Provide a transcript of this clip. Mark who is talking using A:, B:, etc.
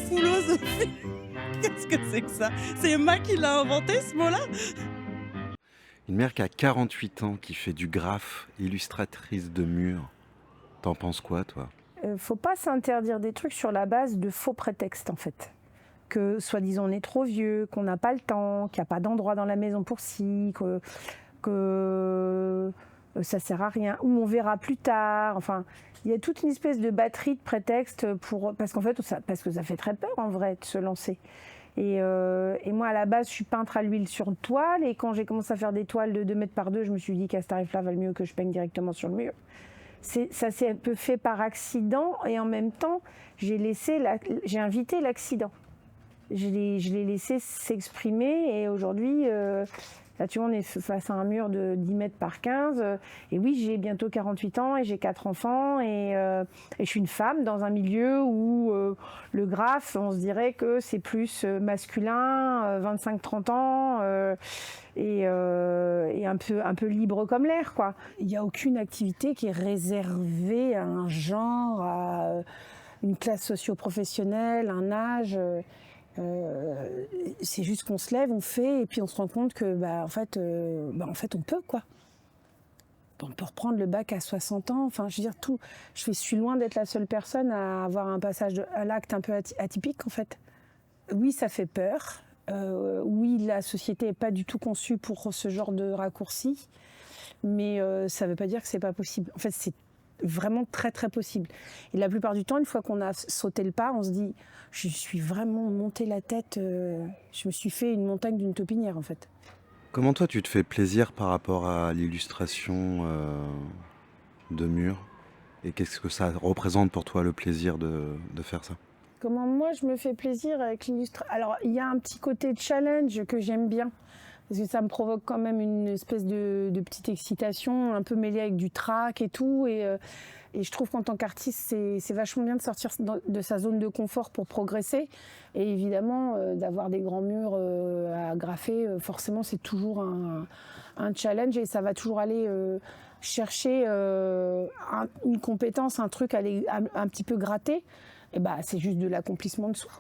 A: Foulosophie. Qu'est-ce que c'est que ça? C'est Emma qui l'a inventé ce mot-là?
B: Une mère qui a 48 ans, qui fait du graphe, illustratrice de murs. T'en penses quoi, toi?
C: Faut pas s'interdire des trucs sur la base de faux prétextes, en fait. Que soi-disant on est trop vieux, qu'on n'a pas le temps, qu'il n'y a pas d'endroit dans la maison pour ci, que ça sert à rien, ou on verra plus tard. Enfin, il y a toute une espèce de batterie de prétextes parce qu'en fait, parce que ça fait très peur en vrai de se lancer. Et moi, à la base, je suis peintre à l'huile sur toile. Et quand j'ai commencé à faire des toiles de 2 mètres par 2, je me suis dit qu'à ce tarif-là, valait mieux que je peigne directement sur le mur. Ça s'est un peu fait par accident. Et en même temps, j'ai invité l'accident. Je l'ai laissé s'exprimer. Et aujourd'hui, là, tu vois, on est face à un mur de 10 mètres par 15. Et oui, j'ai bientôt 48 ans et j'ai 4 enfants. Et je suis une femme dans un milieu où le graphe, on se dirait que c'est plus masculin, 25-30 ans, et un peu libre comme l'air, quoi. Il n'y a aucune activité qui est réservée à un genre, à une classe socio-professionnelle, un âge. C'est juste qu'on se lève, on fait, et puis on se rend compte que, en fait, on peut, quoi. On peut reprendre le bac à 60 ans. Enfin, je veux dire, tout. Je suis loin d'être la seule personne à avoir un passage à l'acte un peu atypique, en fait. Oui, ça fait peur. Oui, la société n'est pas du tout conçue pour ce genre de raccourci. Mais ça ne veut pas dire que c'est pas possible. En fait, c'est vraiment très très possible. Et la plupart du temps, une fois qu'on a sauté le pas, on se dit je suis vraiment monté la tête, je me suis fait une montagne d'une taupinière en fait.
B: Comment toi, tu te fais plaisir par rapport à l'illustration de murs? Et qu'est-ce que ça représente pour toi, le plaisir de faire ça?
C: Comment moi je me fais plaisir avec l'illustration? Alors il y a un petit côté challenge que j'aime bien. Parce que ça me provoque quand même une espèce de petite excitation, un peu mêlée avec du trac et tout. Et je trouve qu'en tant qu'artiste, c'est vachement bien de sortir de sa zone de confort pour progresser. Et évidemment, d'avoir des grands murs à graffer, forcément, c'est toujours un challenge. Et ça va toujours aller chercher une compétence, un truc à aller un petit peu gratter. Et c'est juste de l'accomplissement de soi.